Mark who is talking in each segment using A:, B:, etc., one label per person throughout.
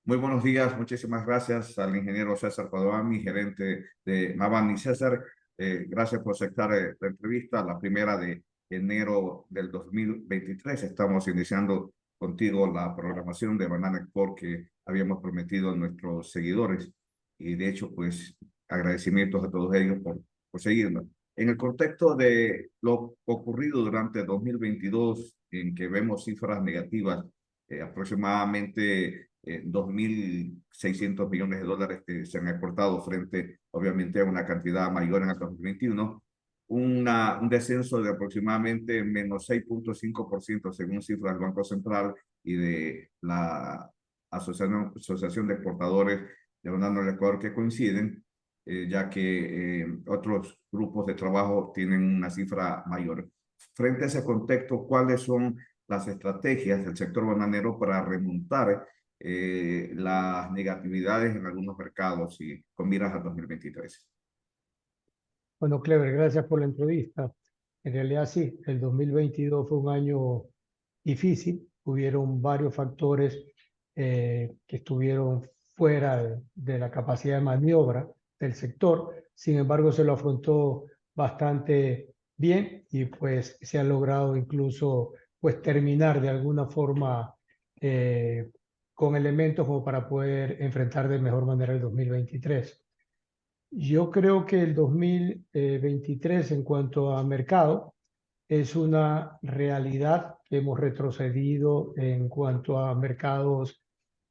A: Muy buenos días, muchísimas gracias al ingeniero César Padoan, mi gerente de Mavani. César, gracias por aceptar la entrevista, la primera de enero del 2023. Estamos iniciando contigo la programación de Banana Export que habíamos prometido a nuestros seguidores y de hecho, pues agradecimientos a todos ellos por seguirnos. En el contexto de lo ocurrido durante 2022, en que vemos cifras negativas, aproximadamente 2.600 millones de dólares que se han exportado frente, obviamente, a una cantidad mayor en el 2021, un descenso de aproximadamente menos 6.5% según cifras del Banco Central y de la Asociación de Exportadores de Banano del Ecuador que coinciden, ya que otros grupos de trabajo tienen una cifra mayor. Frente a ese contexto, ¿cuáles son las estrategias del sector bananero para remontar las negatividades en algunos mercados y con miras al 2023?
B: Bueno, Clever, gracias por la entrevista. En realidad sí, el 2022 fue un año difícil. Hubieron varios factores que estuvieron fuera de la capacidad de maniobra del sector. Sin embargo, se lo afrontó bastante bien y pues se ha logrado incluso pues terminar de alguna forma con elementos como para poder enfrentar de mejor manera el 2023. Yo creo que el 2023 en cuanto a mercado es una realidad que hemos retrocedido en cuanto a mercados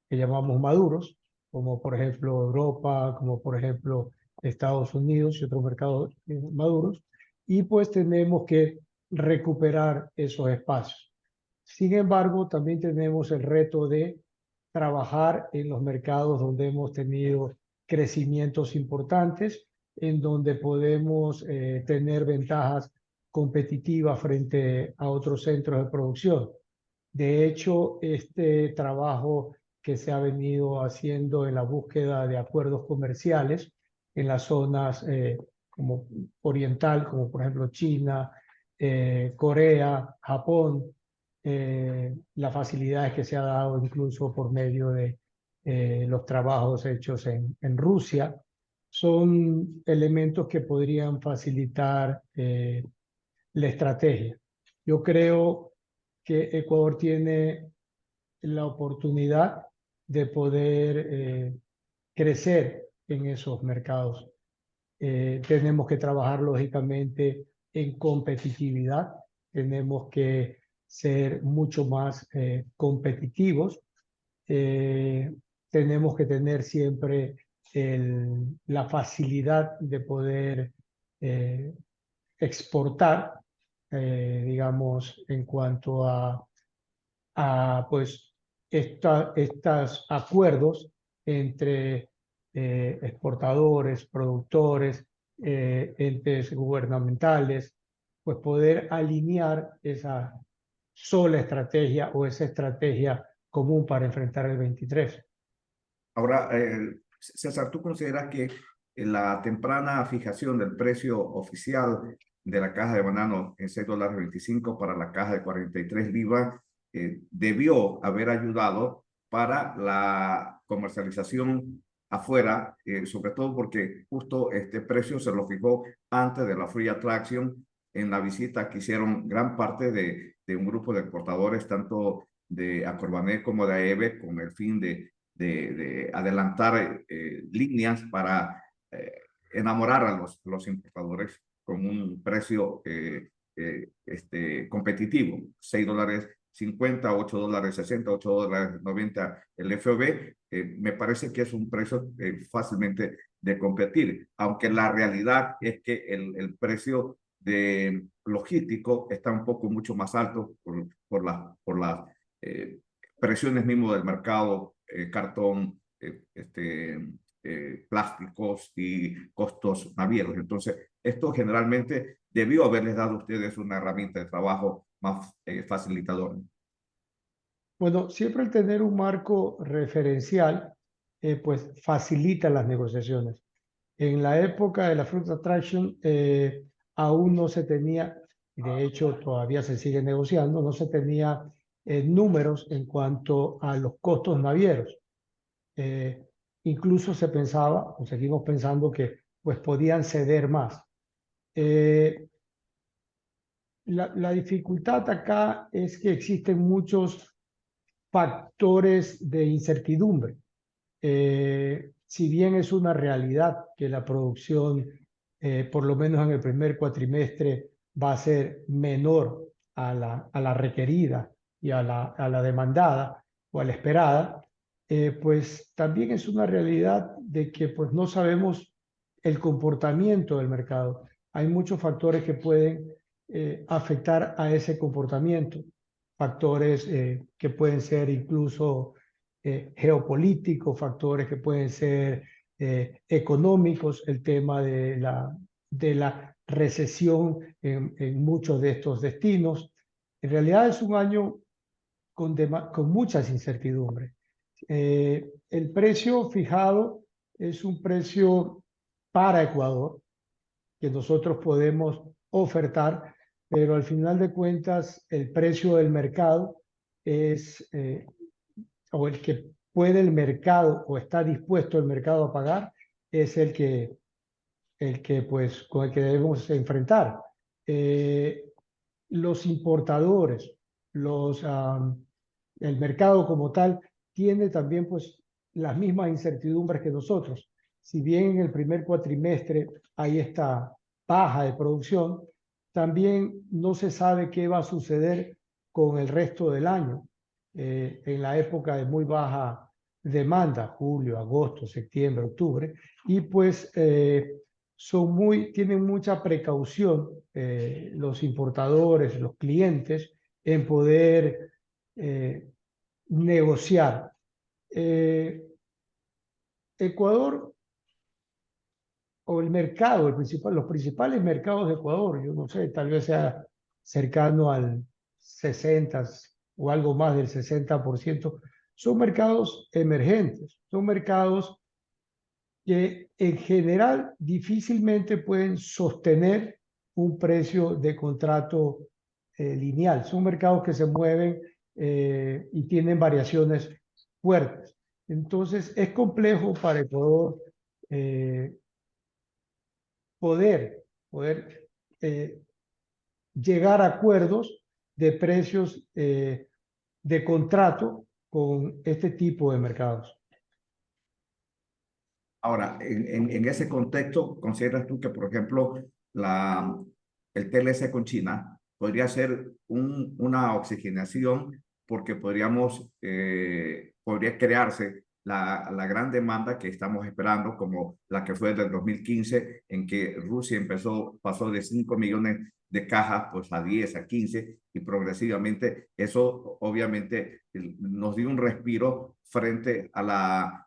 B: que llamamos maduros, como por ejemplo Europa, como por ejemplo Estados Unidos y otros mercados maduros, y pues tenemos que recuperar esos espacios. Sin embargo, también tenemos el reto de trabajar en los mercados donde hemos tenido crecimientos importantes, en donde podemos tener ventajas competitivas frente a otros centros de producción. De hecho, este trabajo que se ha venido haciendo en la búsqueda de acuerdos comerciales en las zonas como oriental, como por ejemplo China, Corea, Japón, las facilidades que se ha dado incluso por medio de los trabajos hechos en Rusia, son elementos que podrían facilitar la estrategia. Yo creo que Ecuador tiene la oportunidad de poder crecer en esos mercados. Tenemos que trabajar lógicamente en competitividad, tenemos que ser mucho más competitivos, eh, tenemos que tener siempre la facilidad de poder eh, exportar, digamos, en cuanto a pues, estos acuerdos entre exportadores, productores, entes gubernamentales, pues poder alinear esa sola estrategia o esa estrategia común para enfrentar el 23.
A: Ahora, César, ¿tú consideras que la temprana fijación del precio oficial de la caja de banano en $6.25 para la caja de 43 libras debió haber ayudado para la comercialización afuera, sobre todo porque justo este precio se lo fijó antes de la Free Attraction en la visita que hicieron gran parte de un grupo de exportadores, tanto de Acorbanet como de AEBE, con el fin de adelantar líneas para enamorar a los importadores con un precio competitivo, $6.50, $8.60, $8.90 el FOB, me parece que es un precio fácilmente de competir, aunque la realidad es que el precio de logístico está un poco mucho más alto por las presiones mismo del mercado, cartón, plásticos y costos navieros. Entonces, esto generalmente debió haberles dado a ustedes una herramienta de trabajo más facilitadora.
B: Bueno, siempre el tener un marco referencial, pues facilita las negociaciones. En la época de la Fruit Attraction aún no se tenía, y de hecho todavía se sigue negociando, no se tenía números en cuanto a los costos navieros. Incluso se pensaba, o seguimos pensando, que pues podían ceder más. La dificultad acá es que existen muchos factores de incertidumbre. Si bien es una realidad que la producción, por lo menos en el primer cuatrimestre, va a ser menor a la requerida y a la demandada o a la esperada, pues también es una realidad de que pues no sabemos el comportamiento del mercado. Hay muchos factores que pueden afectar a ese comportamiento, factores que pueden ser incluso geopolíticos, factores que pueden ser económicos, el tema de la recesión en muchos de estos destinos. En realidad es un año con muchas incertidumbres. El precio fijado es un precio para Ecuador que nosotros podemos ofertar, pero al final de cuentas el precio del mercado es, o el que puede el mercado o está dispuesto el mercado a pagar, es el que pues con el que debemos enfrentar. Los importadores, el mercado como tal, tiene también pues las mismas incertidumbres que nosotros. Si bien en el primer cuatrimestre hay esta baja de producción, también no se sabe qué va a suceder con el resto del año. En la época de muy baja demanda, julio, agosto, septiembre, octubre, y pues tienen mucha precaución los importadores, los clientes, en poder negociar. Ecuador o el mercado, los principales mercados de Ecuador, yo no sé, tal vez sea cercano al 60 o algo más del 60%, son mercados emergentes, son mercados que en general difícilmente pueden sostener un precio de contrato lineal. Son mercados que se mueven y tienen variaciones fuertes. Entonces es complejo para Ecuador eh, poder llegar a acuerdos de precios de contrato con este tipo de mercados.
A: Ahora, en ese contexto, ¿consideras tú que, por ejemplo, el TLC con China podría ser una oxigenación porque podría crearse la gran demanda que estamos esperando, como la que fue del 2015, en que Rusia pasó de 5 millones de cajas pues a 10, a 15, y progresivamente eso obviamente nos dio un respiro frente al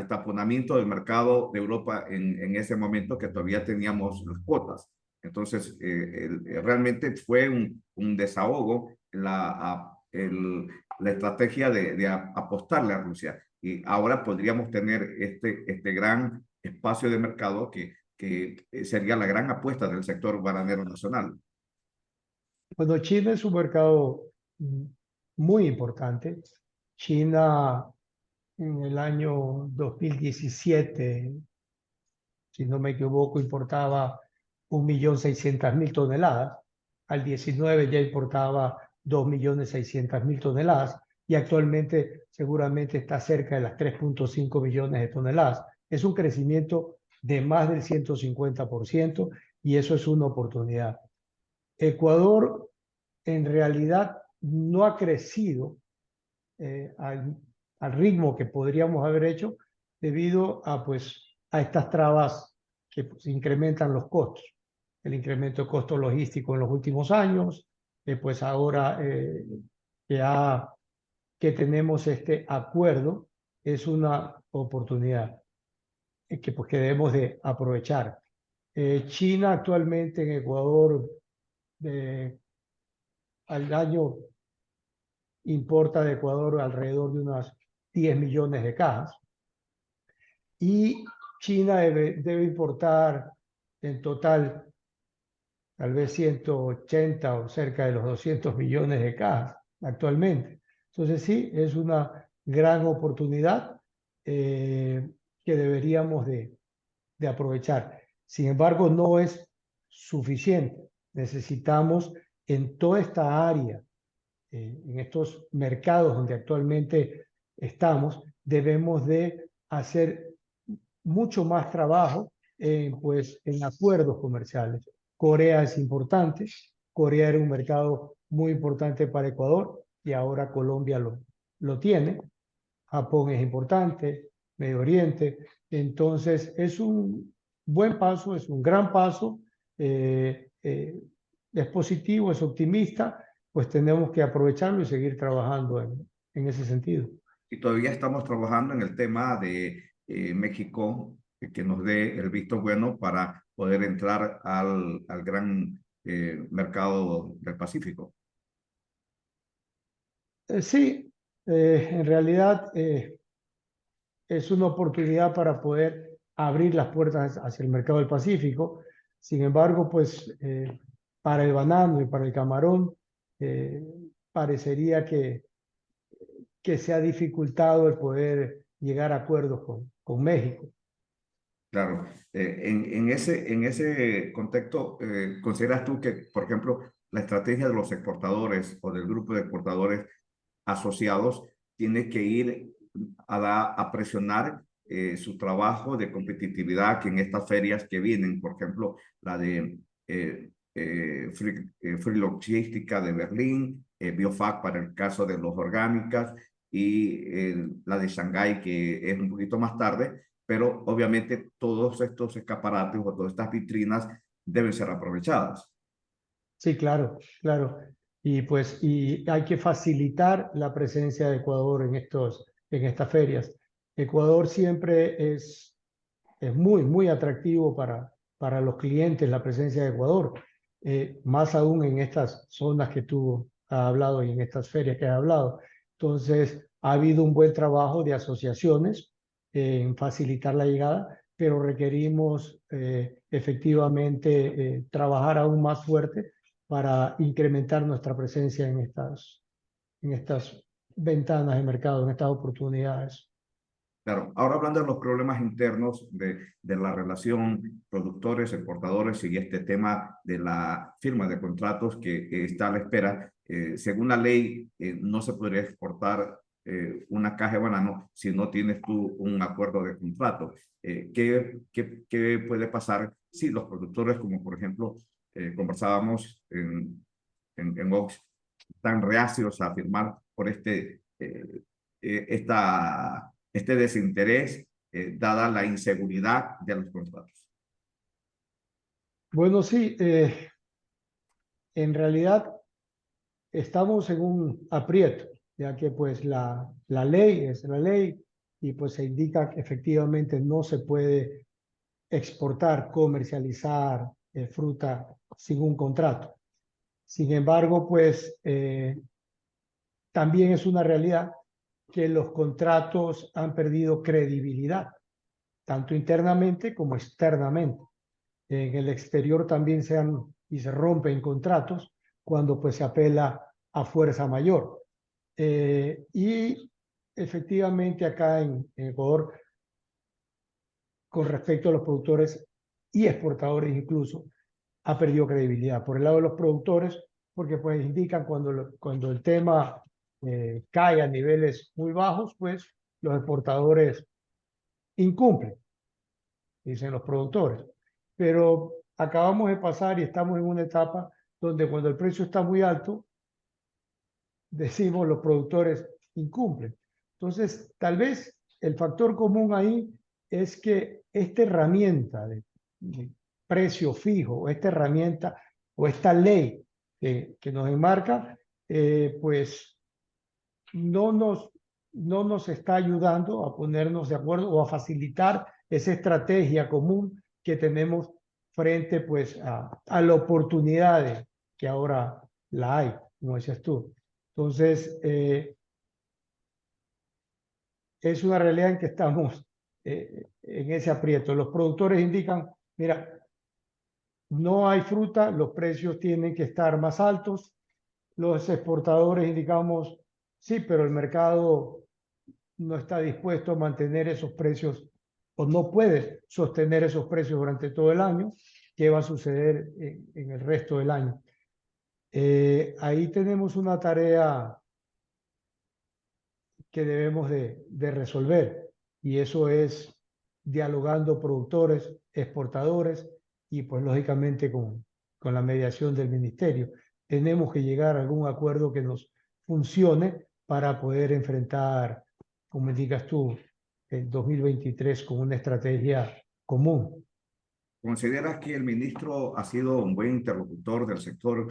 A: taponamiento del mercado de Europa en ese momento, que todavía teníamos las cuotas. Entonces, realmente fue un desahogo la estrategia de apostarle a Rusia. Y ahora podríamos tener este gran espacio de mercado que sería la gran apuesta del sector bananero nacional.
B: Bueno, China es un mercado muy importante. China en el año 2017, si no me equivoco, importaba 1.600.000 toneladas. Al 19 ya importaba 2.600.000 toneladas y actualmente seguramente está cerca de las 3.5 millones de toneladas. Es un crecimiento de más del 150% y eso es una oportunidad. Ecuador en realidad no ha crecido al ritmo que podríamos haber hecho debido a estas trabas que pues, incrementan los costos. El incremento de costos logísticos en los últimos años, pues ahora que tenemos este acuerdo, es una oportunidad que debemos de aprovechar. China actualmente en Ecuador al año importa de Ecuador alrededor de unas 10 millones de cajas y China debe importar en total tal vez 180 o cerca de los 200 millones de cajas actualmente. Entonces sí, es una gran oportunidad que deberíamos de aprovechar. Sin embargo, no es suficiente. Necesitamos en toda esta área, en estos mercados donde actualmente estamos, debemos de hacer mucho más trabajo pues, en acuerdos comerciales. Corea es importante. Corea era un mercado muy importante para Ecuador y ahora Colombia lo tiene. Japón es importante, Medio Oriente. Entonces, es un buen paso, es un gran paso, es positivo, es optimista, pues tenemos que aprovecharlo y seguir trabajando en ese sentido.
A: Y todavía estamos trabajando en el tema de México, que nos dé el visto bueno para poder entrar al gran mercado del Pacífico.
B: Sí, en realidad es una oportunidad para poder abrir las puertas hacia el mercado del Pacífico. Sin embargo, pues para el banano y para el camarón eh, parecería que se ha dificultado el poder llegar a acuerdos con México.
A: Claro, en ese contexto, ¿consideras tú que, por ejemplo, la estrategia de los exportadores o del grupo de exportadores asociados tiene que ir a presionar su trabajo de competitividad que en estas ferias que vienen, por ejemplo, la de Free Logística de Berlín, Biofac para el caso de los orgánicas y la de Shanghái que es un poquito más tarde, pero obviamente todos estos escaparates o todas estas vitrinas deben ser aprovechadas.
B: Sí, claro, claro. Y pues y hay que facilitar la presencia de Ecuador en estas ferias. Ecuador siempre es muy, muy atractivo para los clientes la presencia de Ecuador, más aún en estas zonas que tú has hablado y en estas ferias que has hablado. Entonces, ha habido un buen trabajo de asociaciones en facilitar la llegada, pero requerimos efectivamente trabajar aún más fuerte para incrementar nuestra presencia en estas ventanas de mercado, en estas oportunidades.
A: Claro, ahora hablando de los problemas internos de la relación productores, exportadores y este tema de la firma de contratos que está a la espera, según la ley no se podría exportar una caja de banano si no tienes tú un acuerdo de contrato. ¿Qué puede pasar si los productores, como por ejemplo conversábamos en Ox, están reacios a firmar por este desinterés, dada la inseguridad de los contratos?
B: Bueno, sí, en realidad estamos en un aprieto, ya que pues la ley es la ley y pues se indica que efectivamente no se puede exportar, comercializar fruta sin un contrato. Sin embargo, pues también es una realidad que los contratos han perdido credibilidad, tanto internamente como externamente. En el exterior también y se rompen contratos cuando pues se apela a fuerza mayor. Y efectivamente acá en Ecuador, con respecto a los productores y exportadores incluso, ha perdido credibilidad. Por el lado de los productores, porque pues indican cuando el tema cae a niveles muy bajos, pues los exportadores incumplen, dicen los productores. Pero acabamos de pasar y estamos en una etapa donde cuando el precio está muy alto, decimos los productores incumplen. Entonces, tal vez el factor común ahí es que esta herramienta de precio fijo, esta herramienta o esta ley que nos enmarca, pues no nos, no nos está ayudando a ponernos de acuerdo o a facilitar esa estrategia común que tenemos frente pues a la oportunidad que ahora la hay, como decías tú. Entonces, es una realidad en que estamos en ese aprieto. Los productores indican, mira, no hay fruta, los precios tienen que estar más altos. Los exportadores indicamos, sí, pero el mercado no está dispuesto a mantener esos precios o no puede sostener esos precios durante todo el año. ¿Qué va a suceder en el resto del año? Ahí tenemos una tarea que debemos de resolver, y eso es dialogando productores, exportadores y pues lógicamente con la mediación del ministerio. Tenemos que llegar a algún acuerdo que nos funcione para poder enfrentar, como indicas tú, el 2023 con una estrategia común.
A: ¿Consideras que el ministro ha sido un buen interlocutor del sector?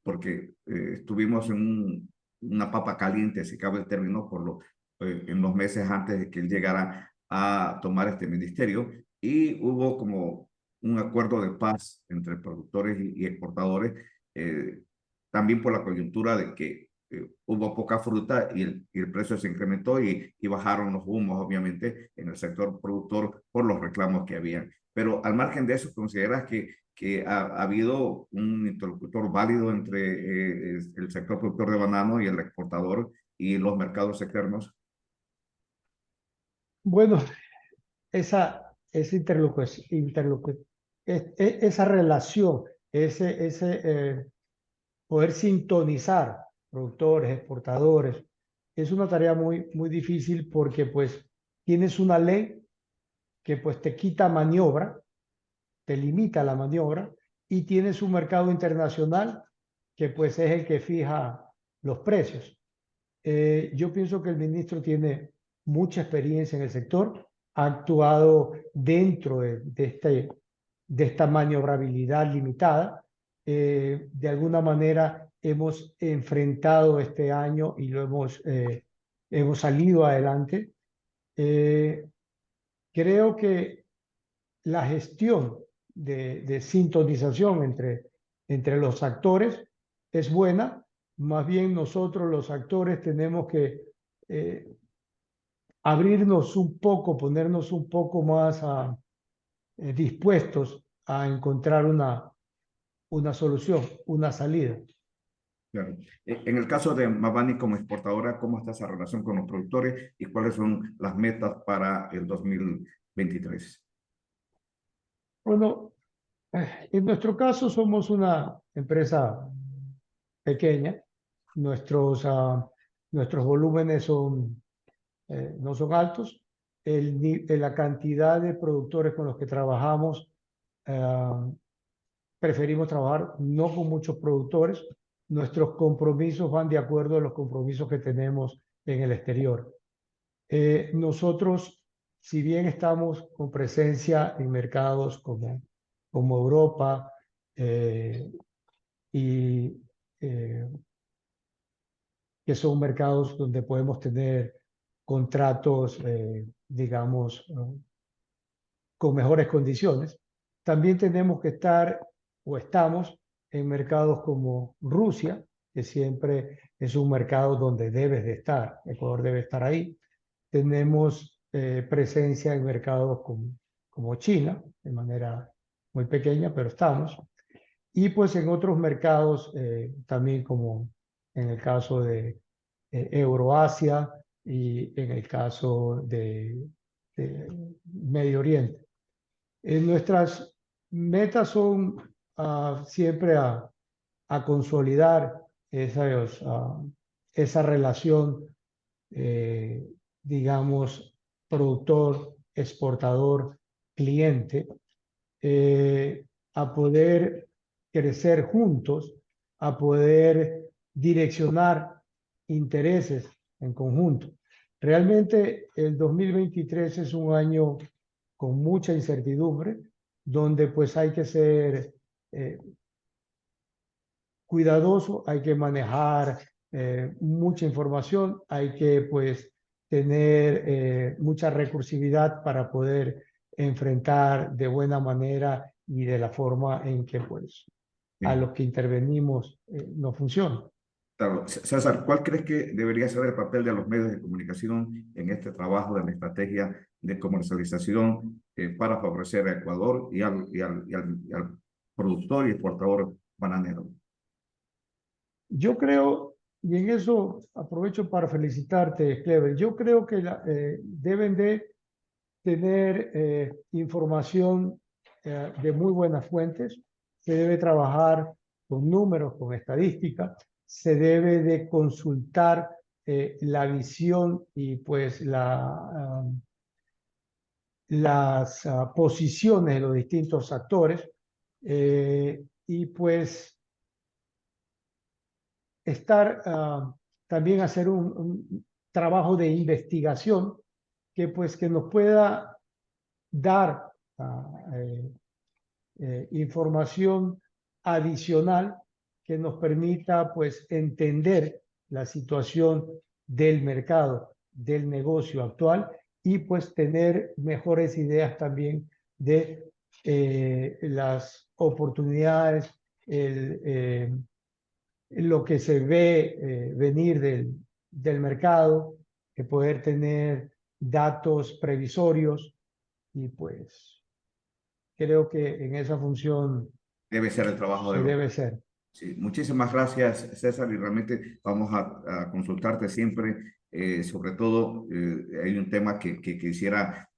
A: Porque estuvimos en una papa caliente, si cabe el término, en los meses antes de que él llegara a tomar este ministerio, y hubo como un acuerdo de paz entre productores y exportadores, eh, también por la coyuntura de que hubo poca fruta y el precio se incrementó y bajaron los humos, obviamente, en el sector productor por los reclamos que habían. Pero al margen de eso, ¿consideras que ha habido un interlocutor válido entre el sector productor de banano y el exportador y los mercados externos?
B: Bueno, esa esa relación, poder sintonizar productores, exportadores, es una tarea muy difícil porque pues tienes una ley que pues te quita maniobra, te limita la maniobra, y tienes un mercado internacional que pues es el que fija los precios. Yo pienso que el ministro tiene mucha experiencia en el sector, ha actuado dentro de esta maniobrabilidad limitada. De alguna manera hemos enfrentado este año y hemos salido adelante. Creo que la gestión de sintonización entre los actores es buena. Más bien nosotros los actores tenemos que eh, abrirnos un poco, ponernos un poco más dispuestos a encontrar una solución, una salida.
A: Claro. En el caso de Mabani como exportadora, ¿cómo está esa relación con los productores y cuáles son las metas para el 2023?
B: Bueno, en nuestro caso somos una empresa pequeña. Nuestros volúmenes no son altos. La cantidad de productores con los que trabajamos, eh, preferimos trabajar no con muchos productores. Nuestros compromisos van de acuerdo a los compromisos que tenemos en el exterior. Nosotros, si bien estamos con presencia en mercados como Europa y que son mercados donde podemos tener contratos, digamos, con mejores condiciones, también tenemos que estar o estamos en mercados como Rusia, que siempre es un mercado donde debes de estar. Ecuador debe estar ahí. Tenemos presencia en mercados como China, de manera muy pequeña, pero estamos. Y pues en otros mercados, también como en el caso de Euroasia y en el caso de Medio Oriente. Nuestras metas son siempre a consolidar esa relación, eh, digamos, productor, exportador, cliente, a poder crecer juntos, a poder direccionar intereses en conjunto. Realmente el 2023 es un año con mucha incertidumbre, donde pues hay que ser cuidadoso, hay que manejar mucha información, hay que pues tener mucha recursividad para poder enfrentar de buena manera y de la forma en que pues a
A: Sí.
B: los que intervenimos no funciona.
A: Claro. César, ¿cuál crees que debería ser el papel de los medios de comunicación en este trabajo de la estrategia de comercialización para favorecer a Ecuador y al productor y exportador bananero?
B: Yo creo y en eso aprovecho para felicitarte, Clever. Yo creo que deben de tener información de muy buenas fuentes, se debe trabajar con números, con estadística, se debe de consultar la visión y pues las posiciones de los distintos actores y pues también hacer un trabajo de investigación que pues que nos pueda dar información adicional que nos permita pues entender la situación del mercado, del negocio actual y pues tener mejores ideas también de las oportunidades, lo que se ve venir del mercado, de poder tener datos previsorios y pues creo que en esa función
A: Debe ser el trabajo de
B: se
A: los...
B: debe ser.
A: Sí, muchísimas gracias, César, y realmente vamos a consultarte siempre. Sobre todo, hay un tema que quisiera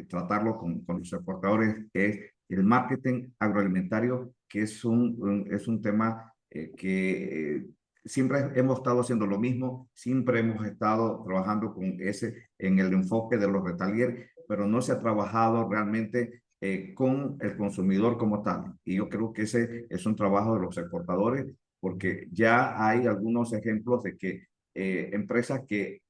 A: tratarlo con los exportadores, que es el marketing agroalimentario, que es un tema siempre hemos estado haciendo lo mismo, siempre hemos estado trabajando en el enfoque de los retalier, pero no se ha trabajado realmente con el consumidor como tal. Y yo creo que ese es un trabajo de los exportadores, porque ya hay algunos ejemplos de que empresas que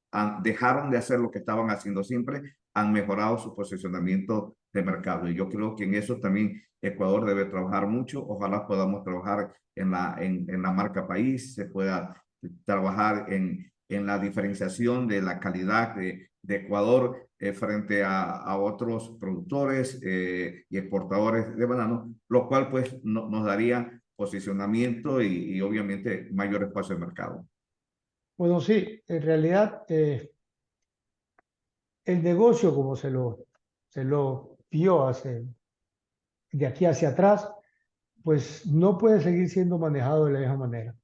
A: dejaron de hacer lo que estaban haciendo siempre, han mejorado su posicionamiento de mercado. Y yo creo que en eso también Ecuador debe trabajar mucho. Ojalá podamos trabajar en la marca país, se pueda trabajar en la diferenciación de la calidad de Ecuador frente a otros productores y exportadores de banano, lo cual pues nos daría posicionamiento y obviamente mayor espacio de mercado.
B: Bueno, sí, en realidad el negocio como se lo vio de aquí hacia atrás, pues no puede seguir siendo manejado de la misma manera.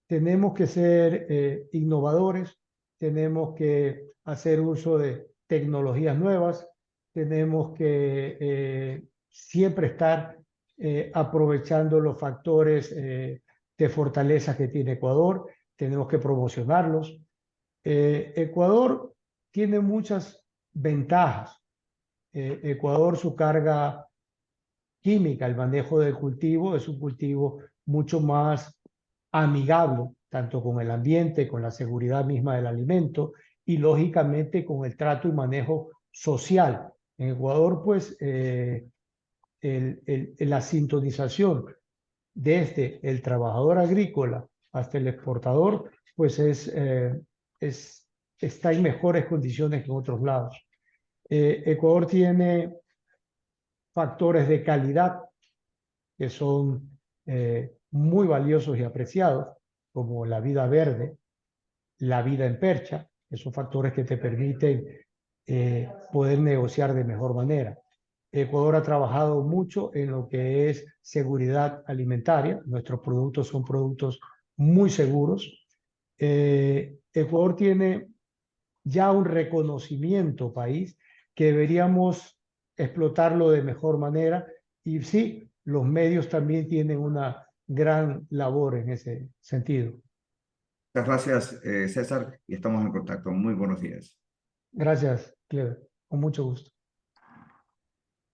B: Tenemos que ser innovadores, tenemos que hacer uso de tecnologías nuevas, tenemos que siempre estar aprovechando los factores de fortaleza que tiene Ecuador, tenemos que promocionarlos. Ecuador tiene muchas ventajas. Ecuador, su carga química, el manejo del cultivo es un cultivo mucho más amigable, tanto con el ambiente, con la seguridad misma del alimento y lógicamente con el trato y manejo social. En Ecuador, pues, la sintonización desde el trabajador agrícola hasta el exportador, pues está en mejores condiciones que en otros lados. Ecuador tiene factores de calidad que son muy valiosos y apreciados, como la vida verde, la vida en percha, que son factores que te permiten poder negociar de mejor manera. Ecuador ha trabajado mucho en lo que es seguridad alimentaria. Nuestros productos son productos muy seguros. Ecuador tiene ya un reconocimiento país que deberíamos explotarlo de mejor manera. Y sí, los medios también tienen una gran labor en ese sentido.
A: Muchas gracias, César, y estamos en contacto. Muy buenos días.
B: Gracias, Cleber. Con mucho gusto.